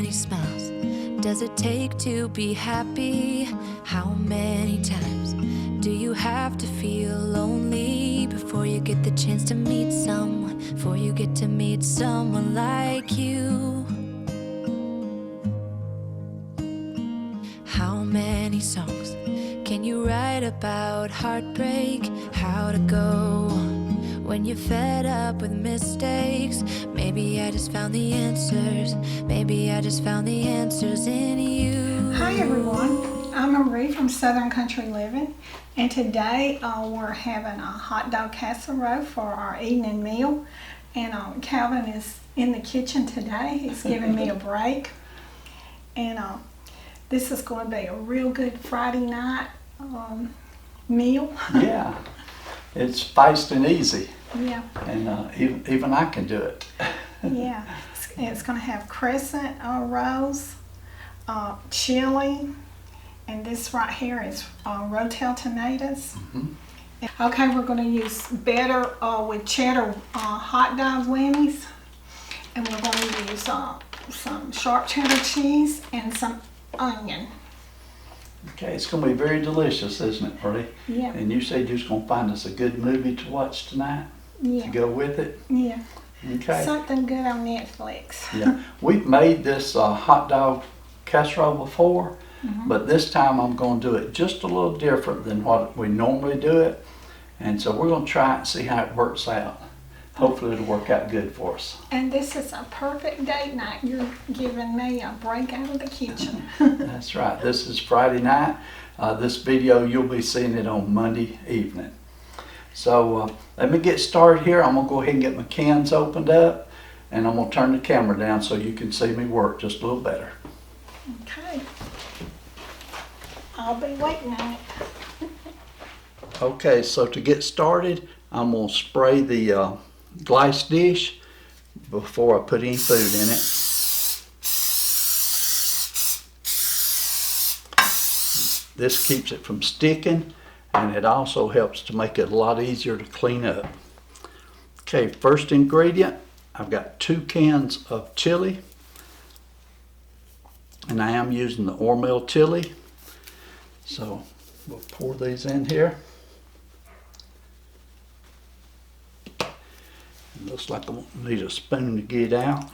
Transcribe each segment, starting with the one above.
many smiles does it take to be happy? How many times do you have to feel lonely before you get the chance to meet someone, before you get to meet someone like you? How many songs can you write about heartbreak? How to go when you're fed up with mistakes? Maybe I just found the answers. Maybe I just found the answers in you. Hi everyone, I'm Marie from Southern Country Living, and today we're having a hot dog casserole for our evening meal. And Calvin is in the kitchen today. He's giving me a break. And this is going to be a real good Friday night meal. Yeah, it's fast and easy. Yeah. And even I can do it. Yeah. It's going to have crescent rolls, chili, and this right here is Rotel tomatoes. Mm-hmm. Okay, we're going to use batter with cheddar hot dog whammies, and we're going to use some sharp cheddar cheese and some onion. Okay, it's going to be very delicious, isn't it, Marie? Yeah. And you said you're just going to find us a good movie to watch tonight? Yeah. To go with it? Yeah. Okay. Something good on Netflix. Yeah. We've made this hot dog casserole before, Mm-hmm. but this time I'm going to do it just a little different than what we normally do it. And so we're going to try it and see how it works out. Hopefully it'll work out good for us. And this is a perfect date night. You're giving me a break out of the kitchen. That's right. This is Friday night. This video, you'll be seeing it on Monday evening. So let me get started here. I'm going to go ahead and get my cans opened up, and I'm going to turn the camera down so you can see me work just a little better. Okay. I'll be waiting on it. Okay, so to get started, I'm going to spray the glass dish before I put any food in it. This keeps it from sticking, and it also helps to make it a lot easier to clean up. Okay, first ingredient, I've got 2 cans of chili, and I am using the Hormel chili. So we'll pour these in here. It looks like I need a spoon to get it out.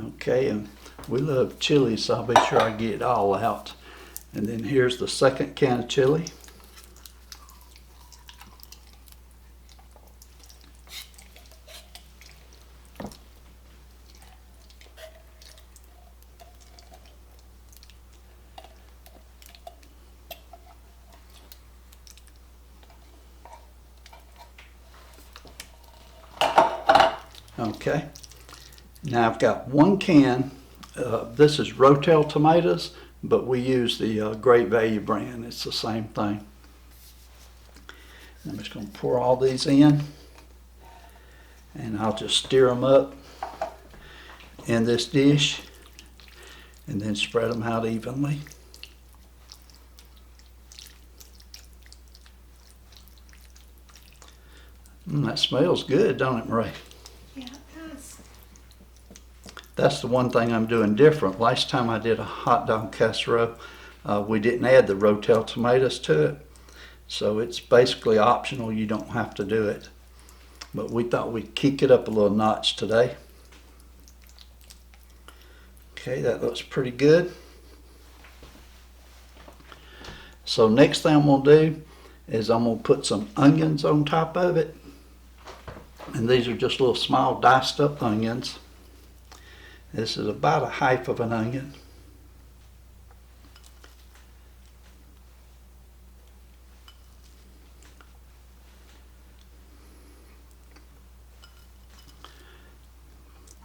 Okay, and we love chili, so I'll be sure I get it all out. And then here's the second can of chili. Okay, now I've got 1 can. This is Rotel tomatoes, but we use the Great Value brand. It's the same thing. I'm just going to pour all these in, and I'll just stir them up in this dish and then spread them out evenly. That smells good, don't it, Marie? Yeah, it does. That's the one thing I'm doing different. Last time I did a hot dog casserole, we didn't add the Rotel tomatoes to it. So it's basically optional. You don't have to do it. But we thought we'd kick it up a little notch today. Okay, that looks pretty good. So next thing I'm going to do is I'm going to put some onions on top of it. And these are just little small diced up onions. This is about 1/2 of an onion.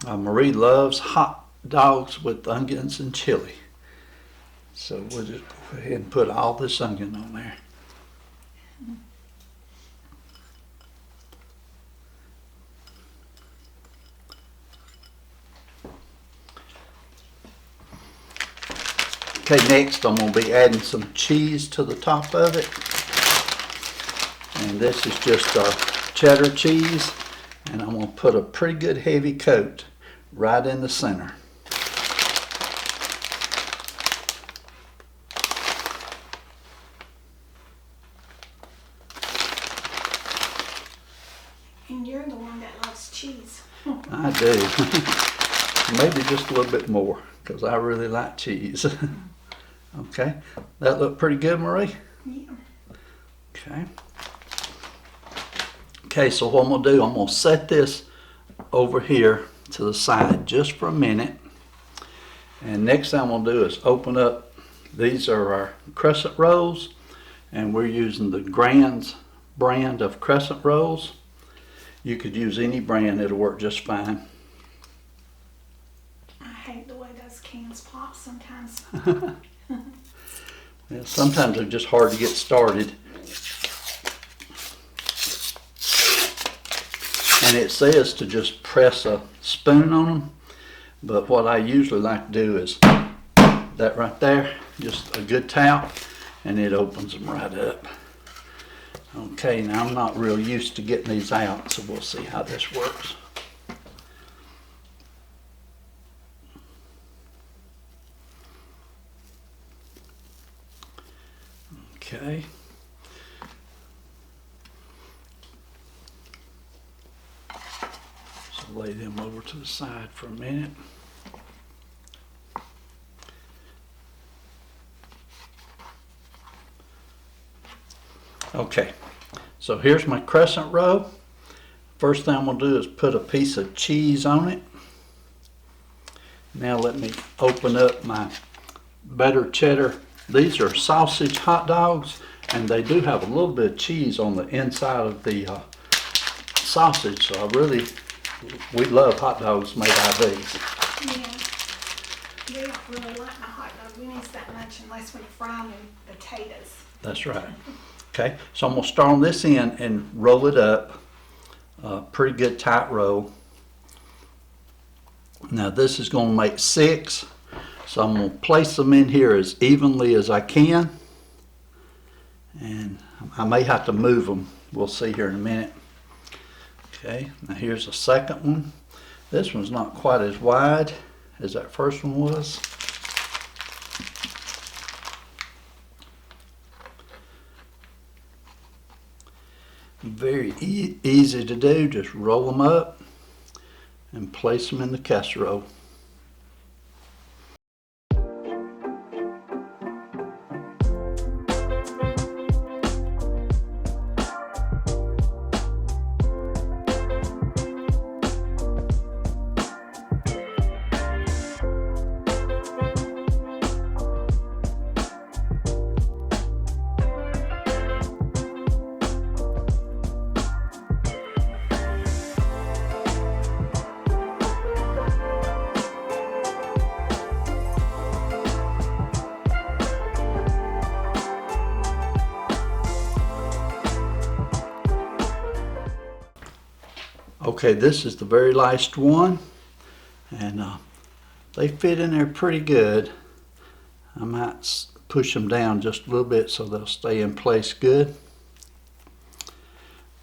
Marie loves hot dogs with onions and chili. So we'll just go ahead and put all this onion on there. Okay, next I'm going to be adding some cheese to the top of it. And this is just our cheddar cheese. And I'm going to put a pretty good heavy coat right in the center. And you're the one that loves cheese. I do. Maybe just a little bit more, because I really like cheese. Okay, that look pretty good, Marie? Yeah. Okay. Okay, so what I'm going to do, I'm going to set this over here to the side just for a minute. And next thing I'm going to do is open up, these are our crescent rolls, and we're using the Grand's brand of crescent rolls. You could use any brand, it'll work just fine. I hate the way those cans pop sometimes. Yeah, sometimes they're just hard to get started. And it says to just press a spoon on them, but what I usually like to do is that right there, just a good tap, and it opens them right up. Okay, now I'm not real used to getting these out, so we'll see how this works. Okay. So lay them over to the side for a minute. Okay, so here's my crescent roll. First thing I'm going to do is put a piece of cheese on it. Now let me open up my butter cheddar. These are sausage hot dogs, and they do have a little bit of cheese on the inside of the sausage, so we love hot dogs made out of these. Yeah. We don't really like the hot dog minis that much unless we fry them in potatoes. That's right. Okay, so I'm going to start on this end and roll it up. Pretty good tight roll. Now this is going to make 6. So I'm going to place them in here as evenly as I can. And I may have to move them. We'll see here in a minute. Okay, now here's the second one. This one's not quite as wide as that first one was. Very easy to do. Just roll them up and place them in the casserole. Okay, this is the very last one, and they fit in there pretty good. I might push them down just a little bit so they'll stay in place good.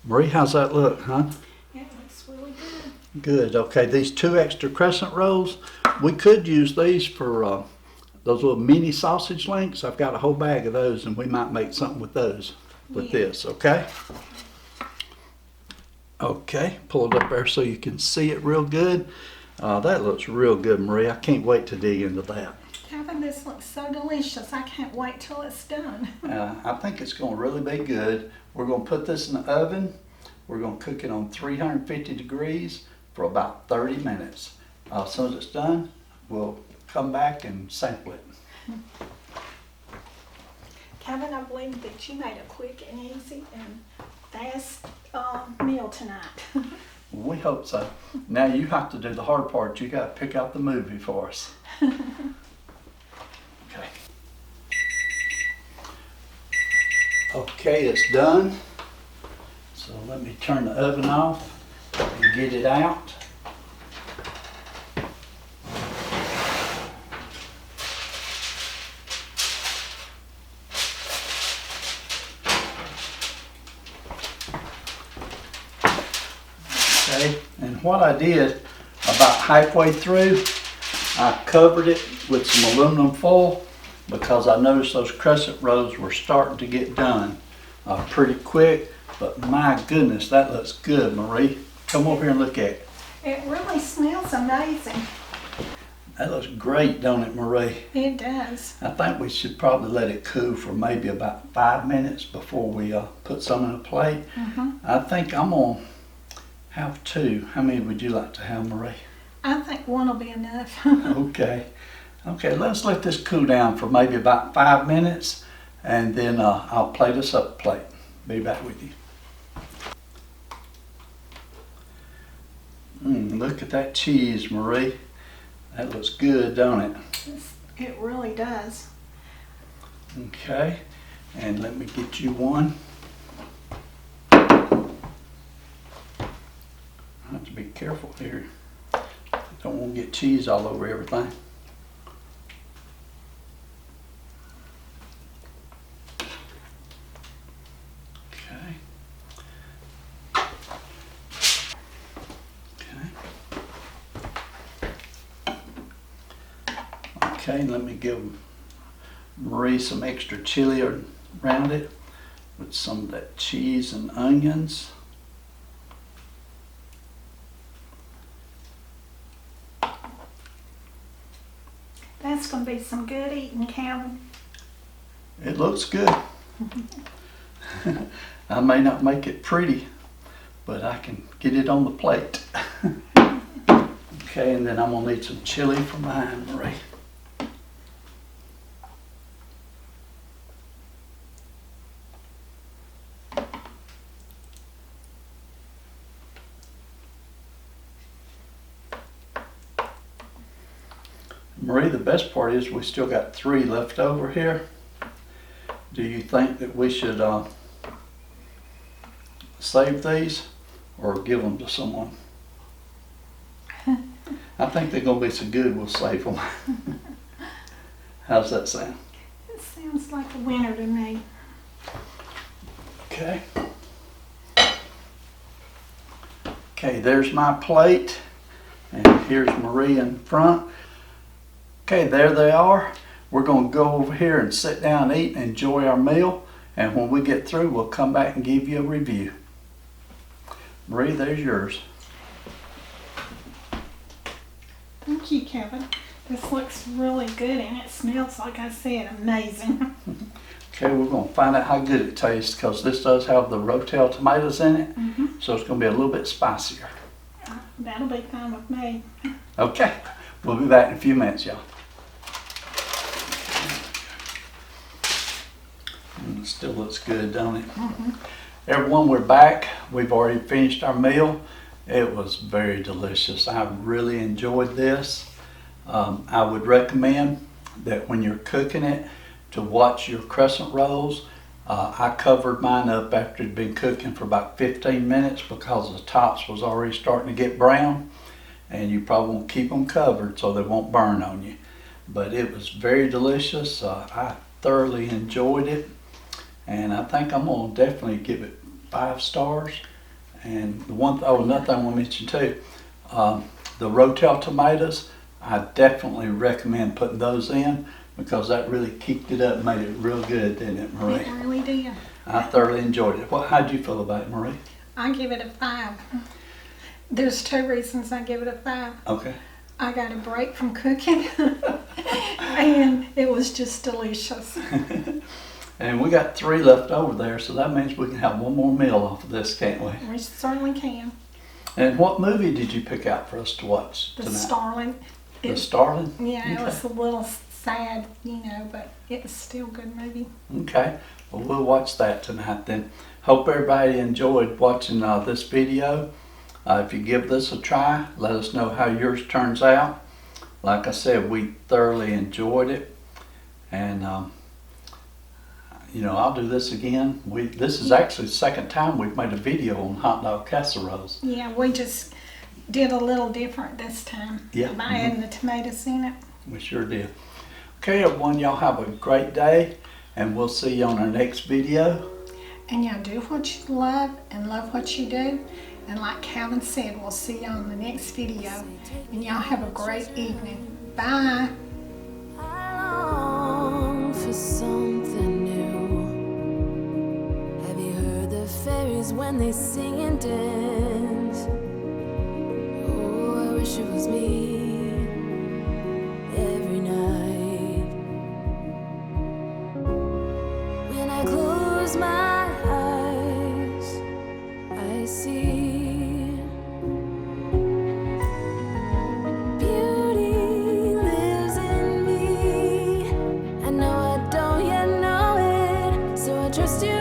Marie, how's that look, huh? It looks really good. Good. Okay, these 2 extra crescent rolls, we could use these for those little mini sausage links. I've got a whole bag of those, and we might make something with those, with this, okay? Okay, pull it up there so you can see it real good. That looks real good, Marie. I can't wait to dig into that. Kevin, this looks so delicious. I can't wait till it's done. I think it's going to really be good. We're going to put this in the oven. We're going to cook it on 350 degrees for about 30 minutes. As soon as it's done, we'll come back and sample it. Kevin, I believe that you made a quick and easy and fast meal tonight. We hope so. Now you have to do the hard part. You got to pick out the movie for us. Okay. Okay, it's done. So let me turn the oven off and get it out. what I did, about halfway through, I covered it with some aluminum foil because I noticed those crescent rolls were starting to get done pretty quick. But my goodness, that looks good, Marie. Come over here and look at it. It really smells amazing. That looks great, don't it, Marie? It does. I think we should probably let it cool for maybe about 5 minutes before we put some in a plate. I think I'm gonna have 2. How many would you like to have, Marie? I think 1 will be enough. Okay. Okay, let's let this cool down for maybe about 5 minutes, and then I'll plate us up a plate. Be back with you. Look at that cheese, Marie. That looks good, don't it? It really does. Okay, and let me get you one. I have to be careful here. Don't want to get cheese all over everything. Okay. Okay, let me give Marie some extra chili around it with some of that cheese and onions. That's going to be some good eating, Calvin. It looks good. I may not make it pretty, but I can get it on the plate. Okay, and then I'm going to need some chili for mine, Marie. Marie, the best part is we still got 3 left over here. Do you think that we should save these or give them to someone? I think they're going to be so good we'll save them. How's that sound? It sounds like a winner to me. Okay. Okay, there's my plate. And here's Marie in front. Okay, there they are. We're going to go over here and sit down and eat and enjoy our meal. And when we get through, we'll come back and give you a review. Marie, there's yours. Thank you, Kevin. This looks really good and it smells, like I said, amazing. Okay, we're going to find out how good it tastes because this does have the Rotel tomatoes in it. So it's going to be a little bit spicier. That'll be fine with me. Okay, we'll be back in a few minutes, y'all. It still looks good, don't it? Everyone, we're back. We've already finished our meal. It was very delicious. I really enjoyed this. I would recommend that when you're cooking it to watch your crescent rolls. I covered mine up after it'd been cooking for about 15 minutes because the tops was already starting to get brown, and you probably want to keep them covered so they won't burn on you. But it was very delicious. I thoroughly enjoyed it, and I think I'm going to definitely give it 5 stars. And another thing I want to mention too, the Rotel tomatoes, I definitely recommend putting those in because that really kicked it up and made it real good, didn't it, Marie? It really did. I thoroughly enjoyed it. How'd you feel about it, Marie? I give it a 5. There's 2 reasons I give it a 5. Okay. I got a break from cooking and it was just delicious. And we got 3 left over there, so that means we can have one more meal off of this, can't we? We certainly can. And what movie did you pick out for us to watch The tonight? Starling. The Starling? Yeah, it Okay. was a little sad, but it was still a good movie. Okay, well we'll watch that tonight then. Hope everybody enjoyed watching this video. If you give this a try, let us know how yours turns out. Like I said, we thoroughly enjoyed it, and I'll do this again. This is actually the second time we've made a video on hot dog casseroles. Yeah, we just did a little different this time. Yeah. By adding the tomatoes in it. We sure did. Okay, everyone, y'all have a great day, and we'll see you on our next video. And y'all do what you love and love what you do. And like Calvin said, we'll see you on the next video. And y'all have a great evening. Bye. I long for something new. Have you heard the fairies when they sing and dance? Oh, I wish it was me every night. When I close my eyes, I see beauty lives in me. I know I don't yet know it, so I trust you.